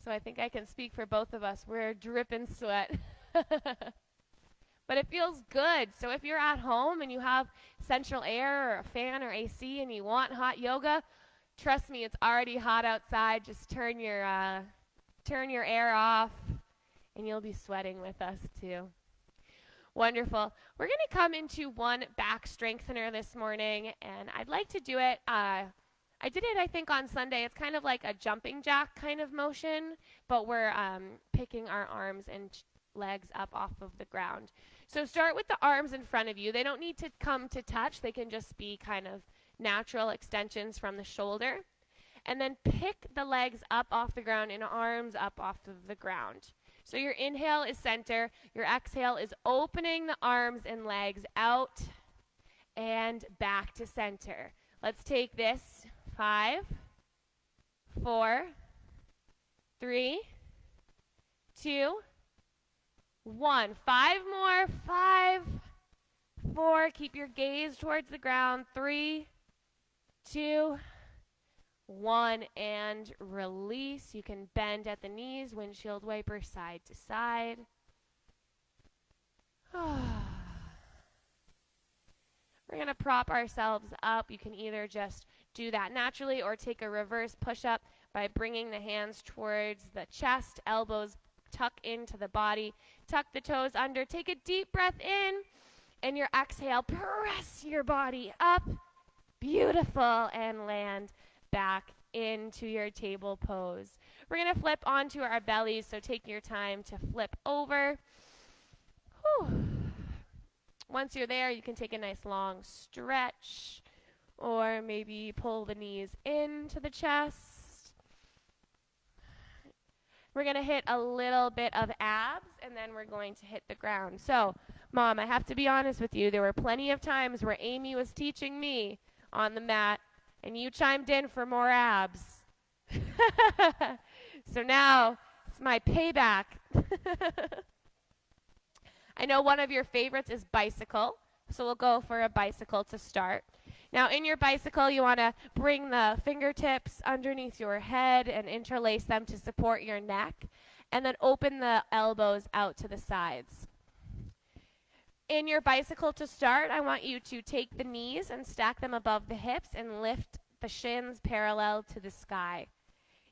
So I think I can speak for both of us. We're dripping sweat. But it feels good. So if you're at home and you have central air or a fan or AC and you want hot yoga, trust me, it's already hot outside. Just turn your air off and you'll be sweating with us too. Wonderful. We're going to come into one back strengthener this morning, and I'd like to do it. I did it, I think, on Sunday. It's kind of like a jumping jack kind of motion, but we're picking our arms and legs up off of the ground. So start with the arms in front of you. They don't need to come to touch. They can just be kind of natural extensions from the shoulder. And then pick the legs up off the ground and arms up off of the ground. So your inhale is center. Your exhale is opening the arms and legs out and back to center. Let's take this. 5, 4, 3, 2, 1. 5 more. 5, 4. Keep your gaze towards the ground. 3, 2, 1. And release. You can bend at the knees, windshield wiper side to side. We're going to prop ourselves up. You can either just do that naturally or take a reverse push-up by bringing the hands towards the chest, elbows tuck into the body, tuck the toes under. Take a deep breath in, and your exhale, press your body up. Beautiful, and land back into your table pose. We're going to flip onto our bellies, so take your time to flip over. Whew. Once you're there, you can take a nice long stretch, or maybe pull the knees into the chest. We're going to hit a little bit of abs, and then we're going to hit the ground. So, Mom, I have to be honest with you. There were plenty of times where Amy was teaching me on the mat, and you chimed in for more abs. So now it's my payback. I know one of your favorites is bicycle, so we'll go for a bicycle to start. Now, in your bicycle, you want to bring the fingertips underneath your head and interlace them to support your neck, and then open the elbows out to the sides. In your bicycle to start, I want you to take the knees and stack them above the hips and lift the shins parallel to the sky.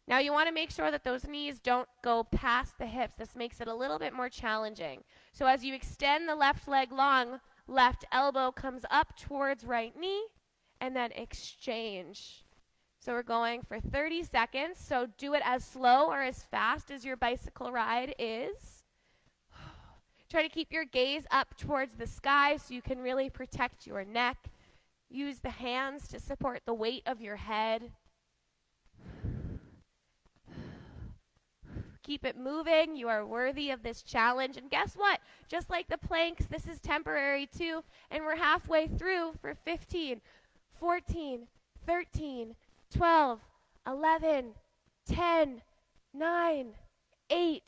Now, you want to make sure that those knees don't go past the hips. This makes it a little bit more challenging. So as you extend the left leg long, left elbow comes up towards right knee, and then exchange. So we're going for 30 seconds. So do it as slow or as fast as your bicycle ride is. Try to keep your gaze up towards the sky so you can really protect your neck. Use the hands to support the weight of your head. Keep it moving. You are worthy of this challenge. And guess what? Just like the planks, this is temporary too. And we're halfway through for 15, 14, 13, 12, 11, 10, 9, 8,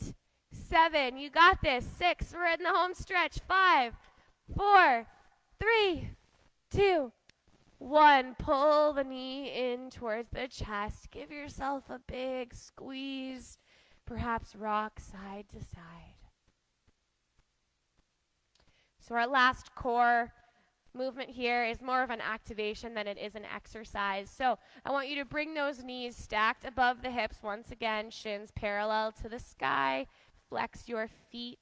7. You got this. 6. We're in the home stretch. 5, 4, 3, 2, 1. Pull the knee in towards the chest. Give yourself a big squeeze. Perhaps rock side to side. So our last core movement here is more of an activation than it is an exercise. So I want you to bring those knees stacked above the hips once again, shins parallel to the sky. Flex your feet.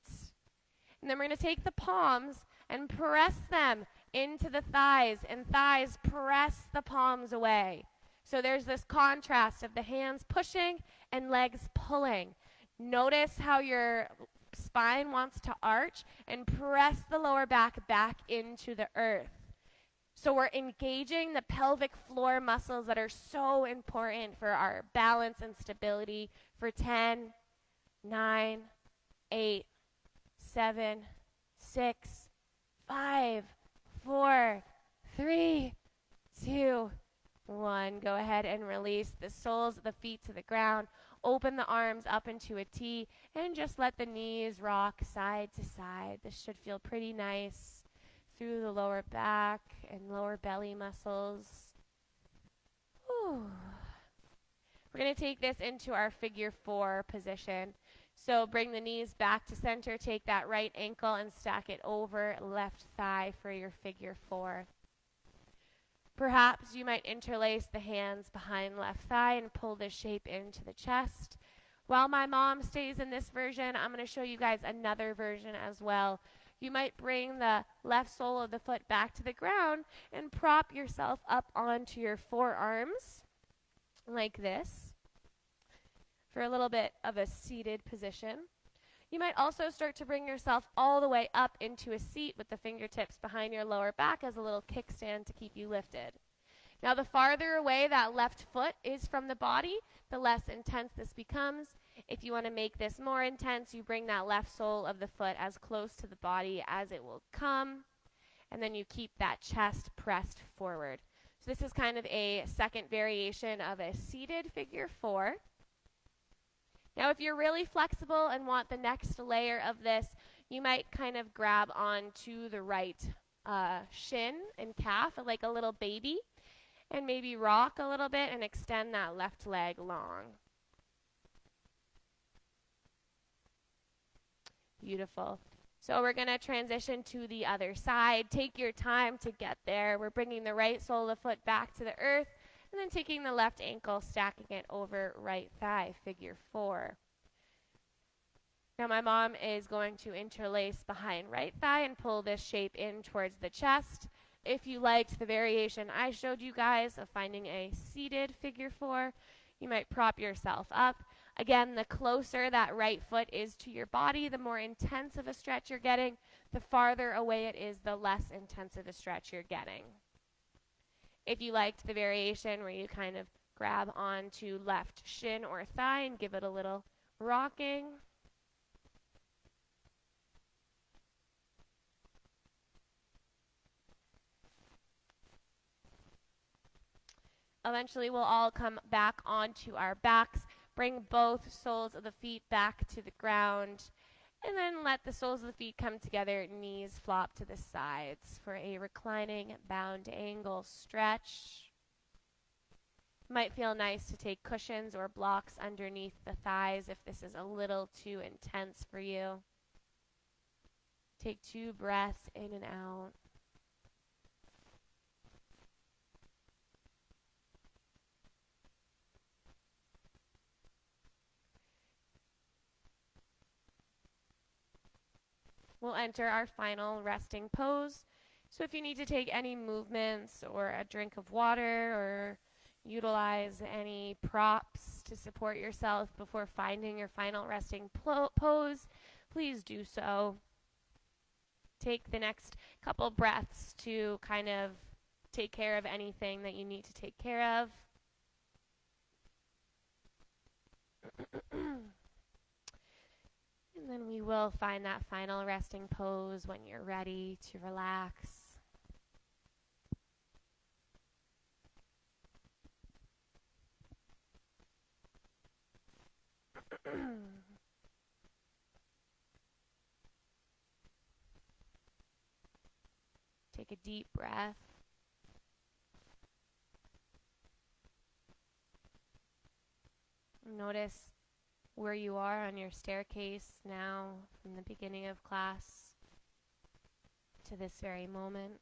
And then we're going to take the palms and press them into the thighs, and thighs press the palms away. So there's this contrast of the hands pushing and legs pulling. Notice how your spine wants to arch, and press the lower back into the earth. So we're engaging the pelvic floor muscles that are so important for our balance and stability for 10, 9, 8, 7, 6, 5, 4, 3, 2, 1. Go ahead and release the soles of the feet to the ground. Open the arms up into a T, and just let the knees rock side to side. This should feel pretty nice through the lower back and lower belly muscles. Whew. We're going to take this into our figure 4 position. So bring the knees back to center. Take that right ankle and stack it over left thigh for your figure 4. Perhaps you might interlace the hands behind left thigh and pull this shape into the chest. While my mom stays in this version, I'm going to show you guys another version as well. You might bring the left sole of the foot back to the ground and prop yourself up onto your forearms like this for a little bit of a seated position. You might also start to bring yourself all the way up into a seat with the fingertips behind your lower back as a little kickstand to keep you lifted. Now, the farther away that left foot is from the body, the less intense this becomes. If you want to make this more intense, you bring that left sole of the foot as close to the body as it will come, and then you keep that chest pressed forward. So this is kind of a second variation of a seated figure 4. Now, if you're really flexible and want the next layer of this, you might kind of grab onto the right shin and calf like a little baby, and maybe rock a little bit and extend that left leg long. Beautiful. So we're going to transition to the other side. Take your time to get there. We're bringing the right sole of the foot back to the earth, and then taking the left ankle, stacking it over right thigh, figure 4. Now my mom is going to interlace behind right thigh and pull this shape in towards the chest. If you liked the variation I showed you guys of finding a seated figure 4, you might prop yourself up. Again, the closer that right foot is to your body, the more intense of a stretch you're getting. The farther away it is, the less intense of a stretch you're getting. If you liked the variation where you kind of grab onto left shin or thigh and give it a little rocking. Eventually, we'll all come back onto our backs. Bring both soles of the feet back to the ground, and then let the soles of the feet come together, knees flop to the sides for a reclining bound angle stretch. Might feel nice to take cushions or blocks underneath the thighs if this is a little too intense for you. Take 2 breaths in and out. We'll enter our final resting pose. So if you need to take any movements or a drink of water or utilize any props to support yourself before finding your final resting pose, please do so. Take the next couple breaths to kind of take care of anything that you need to take care of. And then we will find that final resting pose when you're ready to relax. Take a deep breath. Notice where you are on your staircase now from the beginning of class to this very moment.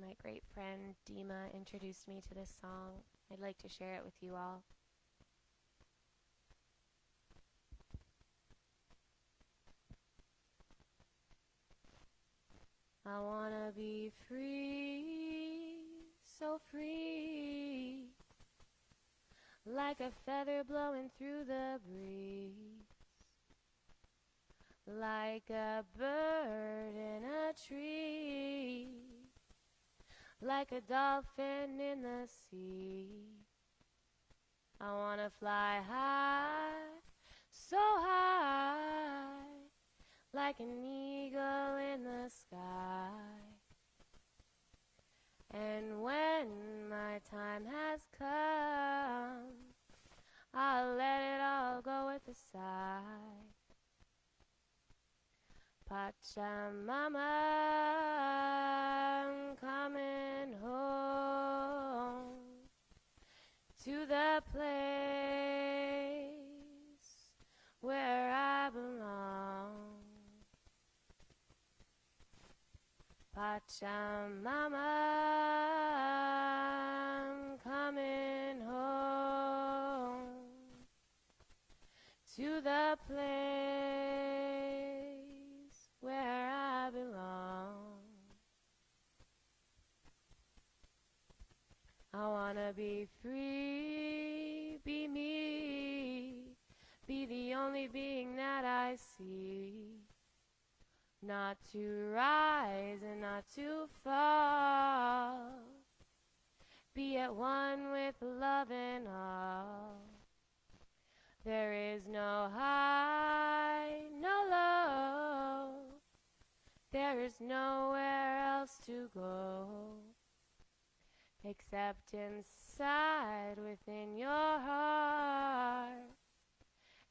My great friend Dima introduced me to this song. I'd like to share it with you all. I wanna be free, so free, like a feather blowing through the breeze, like a bird in a tree, like a dolphin in the sea. I wanna fly high, so high, like an eagle in the sky. And when my time has come, I'll let it all go with a sigh. Pachamama, I'm coming home to the place where I belong. Pachamama, I'm coming home to the place where I belong. wanna be free, be me, be the only being that I see. Not to rise and not to fall, be at one with love and all. There is no high, no low, there is nowhere else to go except inside within your heart,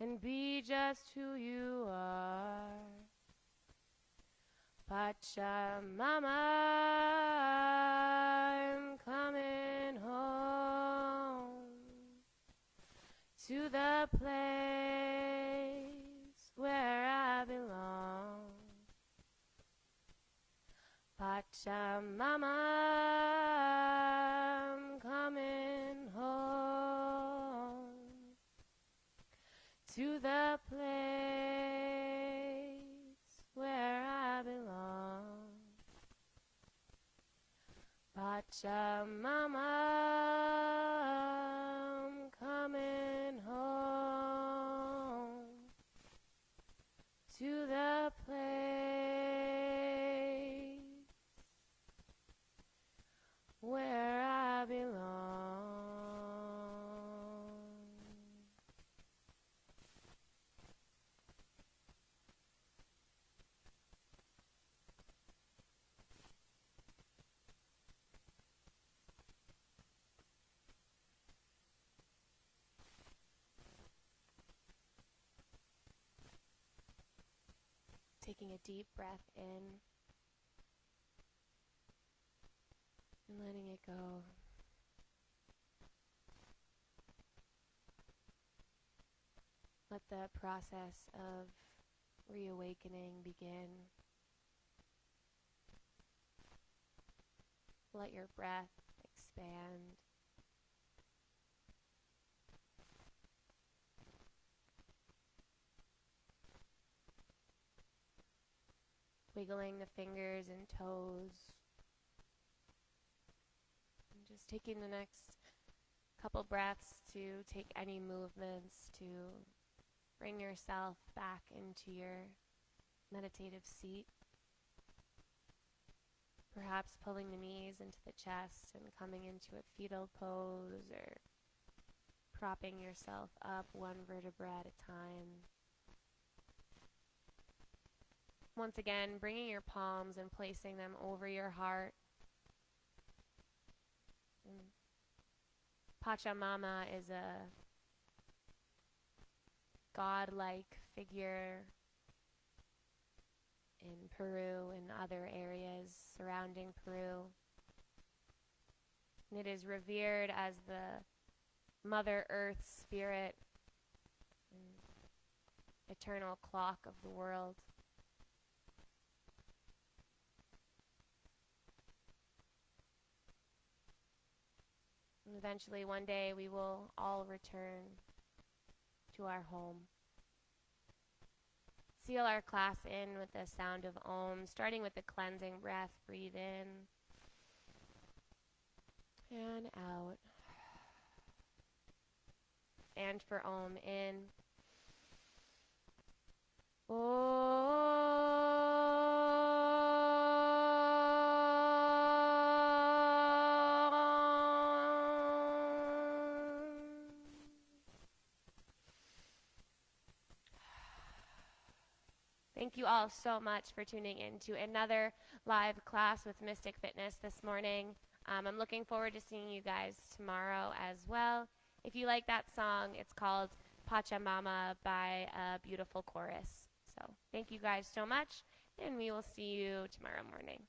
and be just who you are. Pachamama, I'm coming home to the place where I belong. Pachamama, I'm coming home to the place where I belong. Pachamama, I'm coming home to the place where I belong. Taking a deep breath in and letting it go. Let the process of reawakening begin. Let your breath expand. Wiggling the fingers and toes. And just taking the next couple breaths to take any movements to bring yourself back into your meditative seat. Perhaps pulling the knees into the chest and coming into a fetal pose, or propping yourself up one vertebra at a time. Once again, bringing your palms and placing them over your heart. And Pachamama is a godlike figure in Peru and other areas surrounding Peru. And it is revered as the Mother Earth spirit, eternal clock of the world. And eventually one day we will all return to our home. Seal our class in with the sound of Om, starting with the cleansing breath. Breathe in and out. And for Om, in. Thank you all so much for tuning in to another live class with Mystic Fitness this morning. I'm looking forward to seeing you guys tomorrow as well. If you like that song, it's called Pachamama by a beautiful chorus. So thank you guys so much, and we will see you tomorrow morning.